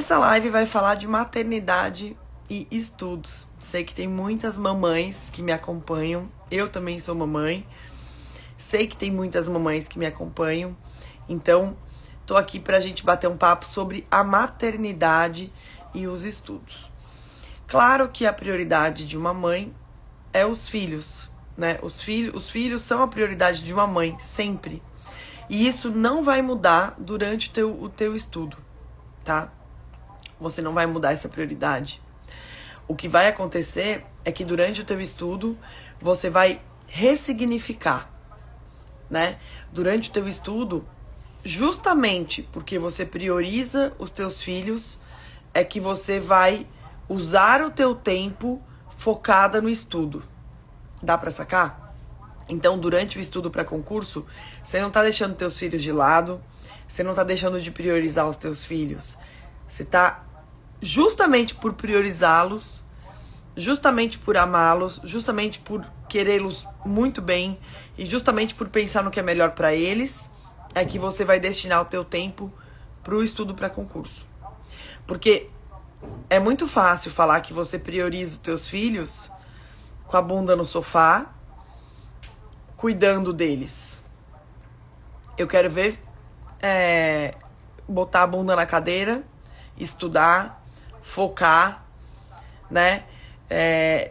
Essa live vai falar de maternidade e estudos. Sei que tem muitas mamães que me acompanham. Eu também sou mamãe. Sei que tem muitas mamães que me acompanham. Então, tô aqui pra gente bater um papo sobre a maternidade e os estudos. Claro que a prioridade de uma mãe é os filhos, né? Os filhos são a prioridade de uma mãe, sempre. E isso não vai mudar durante o teu estudo, tá? Você não vai mudar essa prioridade. O que vai acontecer é que durante o teu estudo, você vai ressignificar, né? Durante o teu estudo, justamente porque você prioriza os teus filhos, é que você vai usar o teu tempo focada no estudo. Dá pra sacar? Então, durante o estudo para concurso, você não tá deixando teus filhos de lado, você não tá deixando de priorizar os teus filhos. Você tá justamente por priorizá-los, justamente por amá-los, justamente por querê-los muito bem e justamente por pensar no que é melhor para eles, é que você vai destinar o teu tempo pro estudo para concurso. Porque é muito fácil falar que você prioriza os teus filhos com a bunda no sofá, cuidando deles. Eu quero ver botar a bunda na cadeira, estudar, focar, né?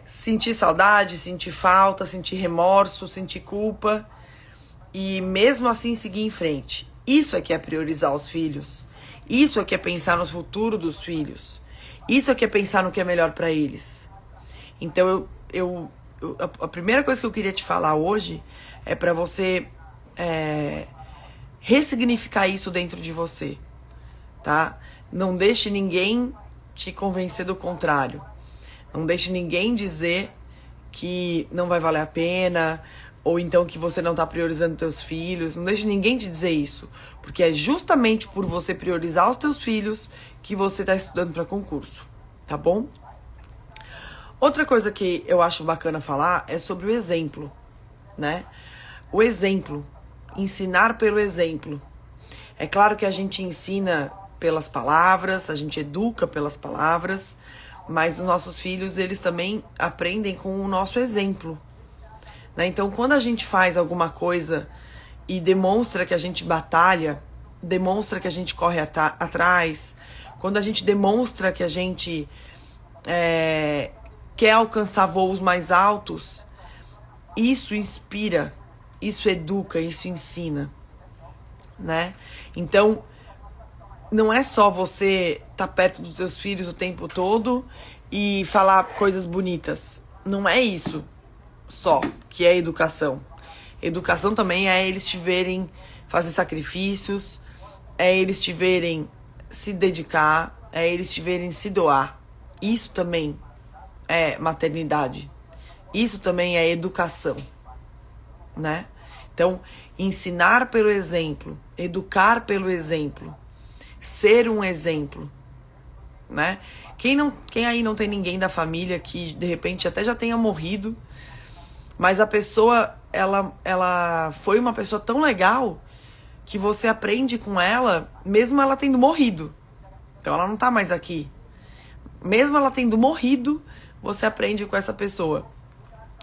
Sentir saudade, sentir falta, sentir remorso, sentir culpa e mesmo assim seguir em frente. Isso é que é priorizar os filhos. Isso é que é pensar no futuro dos filhos. Isso é que é pensar no que é melhor para eles. Então a primeira coisa que eu queria te falar hoje é para você ressignificar isso dentro de você, tá? Não deixe ninguém te convencer do contrário. Não deixe ninguém dizer que não vai valer a pena, ou então que você não tá priorizando teus filhos. Não deixe ninguém te dizer isso, porque é justamente por você priorizar os teus filhos que você tá estudando para concurso, tá bom? Outra coisa que eu acho bacana falar é sobre o exemplo, né? O exemplo, ensinar pelo exemplo. É claro que a gente ensina pelas palavras, a gente educa pelas palavras, mas os nossos filhos, eles também aprendem com o nosso exemplo, né? Então, quando a gente faz alguma coisa e demonstra que a gente batalha, demonstra que a gente corre atrás, quando a gente demonstra que a gente quer alcançar voos mais altos, isso inspira, isso educa, isso ensina, né? Então, não é só você estar perto dos seus filhos o tempo todo e falar coisas bonitas. Não é isso só que é educação. Educação também é eles te verem fazer sacrifícios, é eles te verem se dedicar, é eles te verem se doar. Isso também é maternidade. Isso também é educação, né? Então, ensinar pelo exemplo, educar pelo exemplo, ser um exemplo, né? Quem aí não tem ninguém da família que de repente até já tenha morrido, mas a pessoa, ela foi uma pessoa tão legal que você aprende com ela, mesmo ela tendo morrido. Então ela não tá mais aqui. Mesmo ela tendo morrido, você aprende com essa pessoa.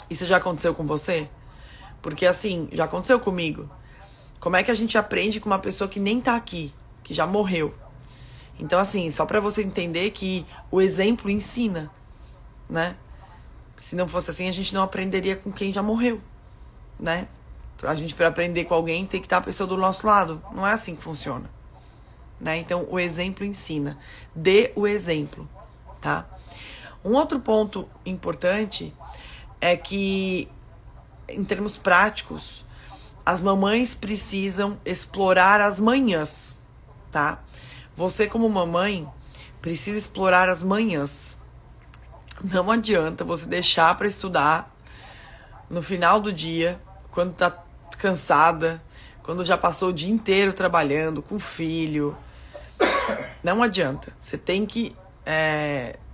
Isso já aconteceu com você? Porque assim, já aconteceu comigo. Como é que a gente aprende com uma pessoa que nem tá aqui, que já morreu? Então assim, só pra você entender que o exemplo ensina, né? Se não fosse assim, a gente não aprenderia com quem já morreu, né? A gente, pra aprender com alguém, tem que estar a pessoa do nosso lado. Não é assim que funciona, né? Então, o exemplo ensina. Dê o exemplo, tá? Um outro ponto importante é que, em termos práticos, as mamães precisam explorar as manhãs, tá? Você, como mamãe, precisa explorar as manhãs. Não adianta você deixar para estudar no final do dia, quando tá cansada, quando já passou o dia inteiro trabalhando com o filho. Não adianta. Você tem que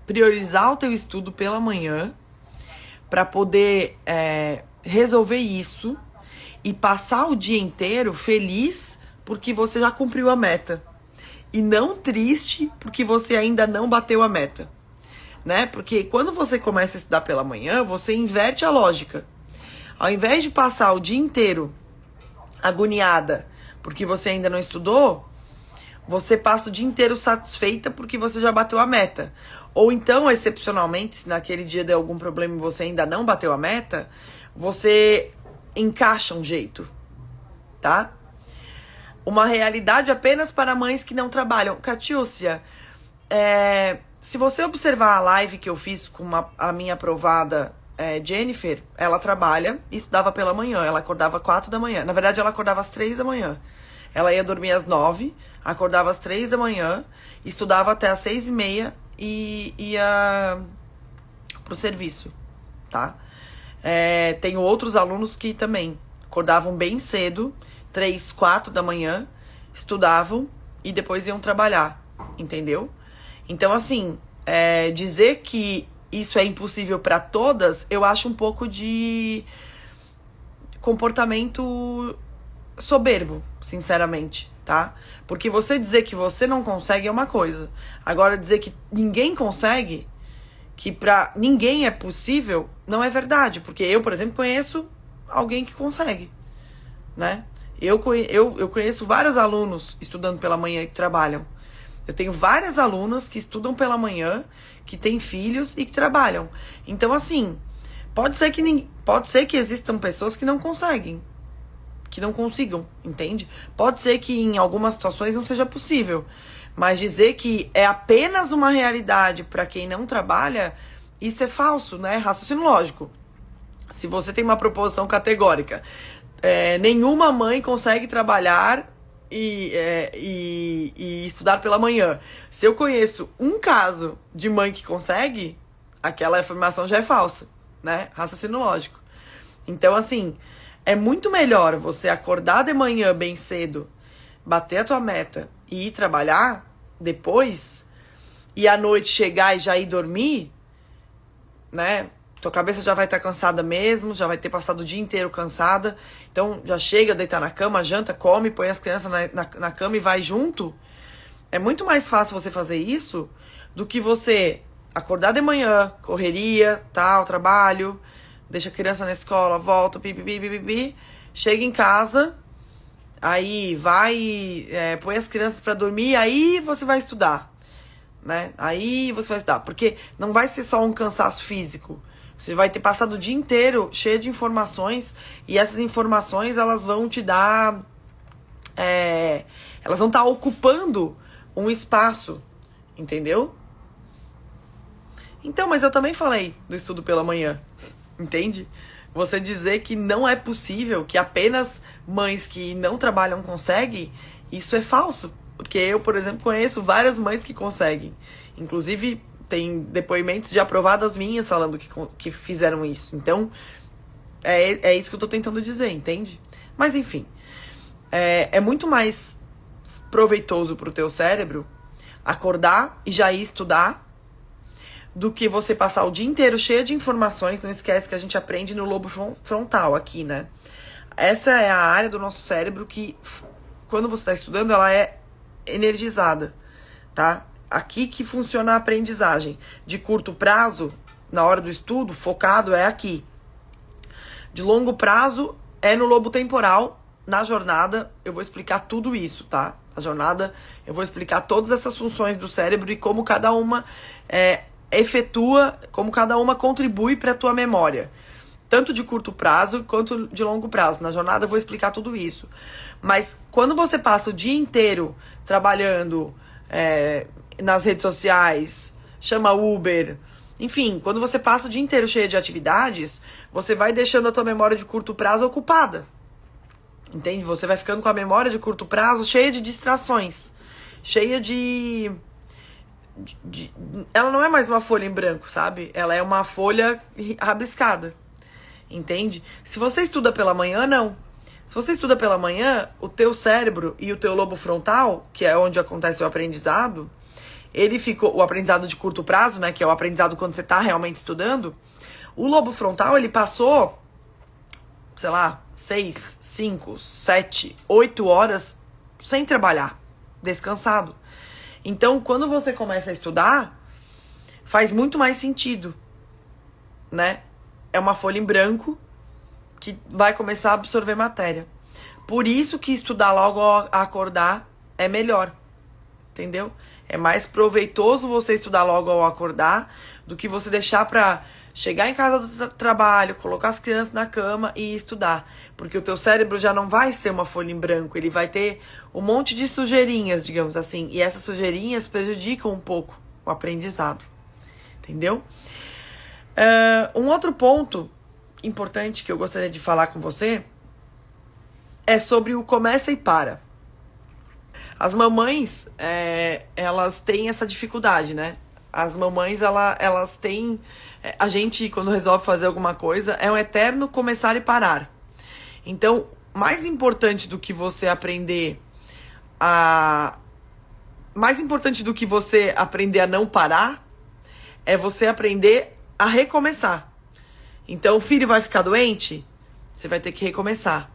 priorizar o teu estudo pela manhã para poder resolver isso e passar o dia inteiro feliz porque você já cumpriu a meta. e não triste porque você ainda não bateu a meta, né? Porque quando você começa a estudar pela manhã, você inverte a lógica. Ao invés de passar o dia inteiro agoniada porque você ainda não estudou, você passa o dia inteiro satisfeita porque você já bateu a meta. Ou então, excepcionalmente, se naquele dia deu algum problema e você ainda não bateu a meta, você encaixa um jeito, tá? Uma realidade apenas para mães que não trabalham. Catiúcia, se você observar a live que eu fiz com a minha aprovada Jennifer, ela trabalha e estudava pela manhã. Ela acordava 4 da manhã. Na verdade, ela acordava às 3 da manhã. Ela ia dormir às 9, acordava às 3 da manhã, estudava até às 6h30 e ia pro serviço, tá? Tenho outros alunos que também acordavam bem cedo, 3, 4 da manhã, estudavam e depois iam trabalhar, entendeu? Então, assim, dizer que isso é impossível para todas, eu acho um pouco de comportamento soberbo, sinceramente, tá? Porque você dizer que você não consegue é uma coisa. Agora, dizer que ninguém consegue, que pra ninguém é possível, não é verdade. Porque eu, por exemplo, conheço alguém que consegue, né? Eu conheço vários alunos estudando pela manhã que trabalham. Eu tenho várias alunas que estudam pela manhã, que têm filhos e que trabalham. Então, assim, pode ser que existam pessoas que não conseguem, que não consigam, entende? Pode ser que em algumas situações não seja possível, mas dizer que é apenas uma realidade para quem não trabalha, isso é falso, né? Raciocínio lógico. Se você tem uma proposição categórica, nenhuma mãe consegue trabalhar e estudar pela manhã. Se eu conheço um caso de mãe que consegue, aquela afirmação já é falsa, né? Raciocínio lógico. Então, assim, é muito melhor você acordar de manhã bem cedo, bater a tua meta e ir trabalhar depois, e à noite chegar e já ir dormir, né? Tua cabeça já vai estar cansada mesmo, já vai ter passado o dia inteiro cansada. Então, já chega, deitar na cama, janta, come, põe as crianças na cama e vai junto. É muito mais fácil você fazer isso do que você acordar de manhã, correria, tal, trabalho, deixa a criança na escola, volta, pipi, chega em casa, aí vai, põe as crianças pra dormir, aí você vai estudar, né? Aí você vai estudar, porque não vai ser só um cansaço físico. Você vai ter passado o dia inteiro cheio de informações, e essas informações, elas vão te dar, elas vão estar ocupando um espaço, entendeu? Então, mas eu também falei do estudo pela manhã, entende? Você dizer que não é possível, que apenas mães que não trabalham conseguem, isso é falso. Porque eu, por exemplo, conheço várias mães que conseguem. Inclusive, tem depoimentos de aprovadas minhas falando que fizeram isso. Então, é isso que eu tô tentando dizer, entende? Mas, enfim, é muito mais proveitoso pro teu cérebro acordar e já ir estudar do que você passar o dia inteiro cheio de informações. Não esquece que a gente aprende no lobo frontal aqui, né? Essa é a área do nosso cérebro que, quando você está estudando, ela é energizada, tá? Aqui que funciona a aprendizagem. De curto prazo, na hora do estudo, focado é aqui. De longo prazo, é no lobo temporal. Na jornada, eu vou explicar tudo isso, tá? Na jornada, eu vou explicar todas essas funções do cérebro e como cada uma efetua, como cada uma contribui para a tua memória. Tanto de curto prazo quanto de longo prazo. Na jornada eu vou explicar tudo isso. Mas quando você passa o dia inteiro trabalhando nas redes sociais, chama Uber, enfim, quando você passa o dia inteiro cheio de atividades, você vai deixando a tua memória de curto prazo ocupada. Entende? Você vai ficando com a memória de curto prazo cheia de distrações, cheia de ela não é mais uma folha em branco, sabe? Ela é uma folha rabiscada, entende? Se você estuda pela manhã, não. Se você estuda pela manhã, o teu cérebro e o teu lobo frontal, que é onde acontece o aprendizado, ele ficou, o aprendizado de curto prazo, né, que é o aprendizado quando você tá realmente estudando, o lobo frontal, ele passou, sei lá, 6, 5, 7, 8 horas sem trabalhar, descansado. Então, quando você começa a estudar, faz muito mais sentido, né? É uma folha em branco que vai começar a absorver matéria. Por isso que estudar logo ao acordar é melhor, entendeu? É mais proveitoso você estudar logo ao acordar do que você deixar pra chegar em casa do trabalho, colocar as crianças na cama e estudar. Porque o teu cérebro já não vai ser uma folha em branco, ele vai ter um monte de sujeirinhas, digamos assim. E essas sujeirinhas prejudicam um pouco o aprendizado, entendeu? Um outro ponto importante que eu gostaria de falar com você é sobre o começa e para. As mamães, elas têm essa dificuldade, né? As mamães, elas têm... A gente, quando resolve fazer alguma coisa, é um eterno começar e parar. Então, mais importante do que você aprender a... Mais importante do que você aprender a não parar, é você aprender a recomeçar. Então, o filho vai ficar doente, você vai ter que recomeçar.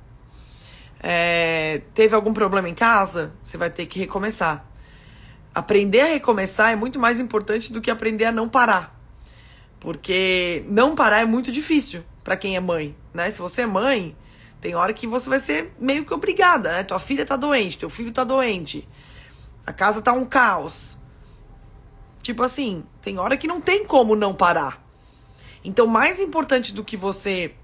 Teve algum problema em casa, você vai ter que recomeçar. Aprender a recomeçar é muito mais importante do que aprender a não parar. Porque não parar é muito difícil para quem é mãe, né? Se você é mãe, tem hora que você vai ser meio que obrigada, né? Tua filha tá doente, teu filho tá doente, a casa tá um caos. Tipo assim, tem hora que não tem como não parar. Então, mais importante do que você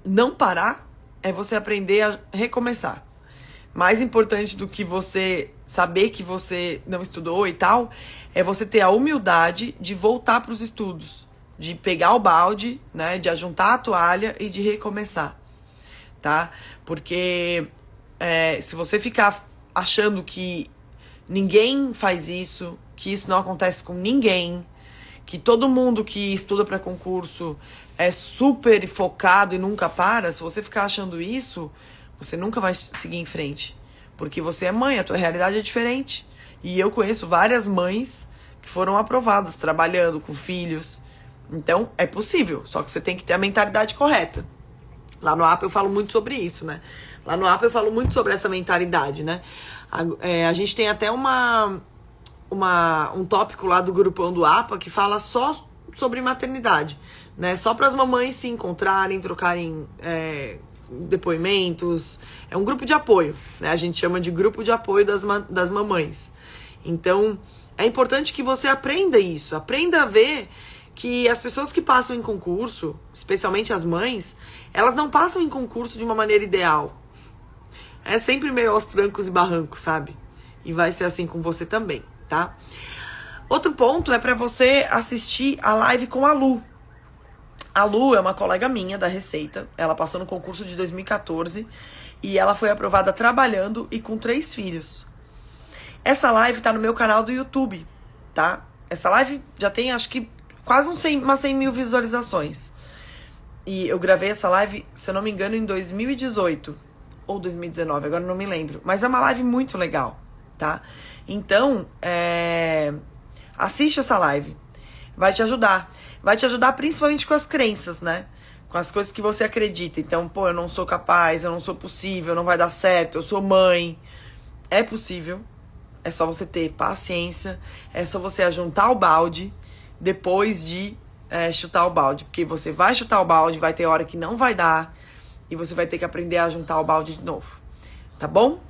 não parar é você aprender a recomeçar. Mais importante do que você saber que você não estudou e tal, é você ter a humildade de voltar para os estudos, de pegar o balde, né, de ajuntar a toalha e de recomeçar, tá? Porque se você ficar achando que ninguém faz isso, que isso não acontece com ninguém, que todo mundo que estuda para concurso é super focado e nunca para, se você ficar achando isso, você nunca vai seguir em frente. Porque você é mãe, a tua realidade é diferente. E eu conheço várias mães que foram aprovadas, trabalhando com filhos. Então, é possível, só que você tem que ter a mentalidade correta. Lá no APA eu falo muito sobre isso, né? Lá no APA eu falo muito sobre essa mentalidade, né? A gente tem até um tópico lá do grupão do APA que fala só sobre maternidade, né? Só para as mamães se encontrarem, trocarem depoimentos. É um grupo de apoio, né? A gente chama de grupo de apoio das mamães. Então, é importante que você aprenda isso. Aprenda a ver que as pessoas que passam em concurso, especialmente as mães, elas não passam em concurso de uma maneira ideal. É sempre meio aos trancos e barrancos, sabe? E vai ser assim com você também, tá? Outro ponto é para você assistir a live com a Lu. A Lu é uma colega minha da Receita. Ela passou no concurso de 2014 e ela foi aprovada trabalhando e com 3 filhos. Essa live tá no meu canal do YouTube, tá? Essa live já tem, acho que, quase umas 100 mil visualizações. E eu gravei essa live, se eu não me engano, em 2018 ou 2019, agora não me lembro. Mas é uma live muito legal, tá? Então, assiste essa live. Vai te ajudar. Vai te ajudar principalmente com as crenças, né? Com as coisas que você acredita. Então, pô, eu não sou capaz, eu não sou possível, não vai dar certo, eu sou mãe. É possível. É só você ter paciência. É só você ajuntar o balde depois de chutar o balde. Porque você vai chutar o balde, vai ter hora que não vai dar. E você vai ter que aprender a juntar o balde de novo. Tá bom?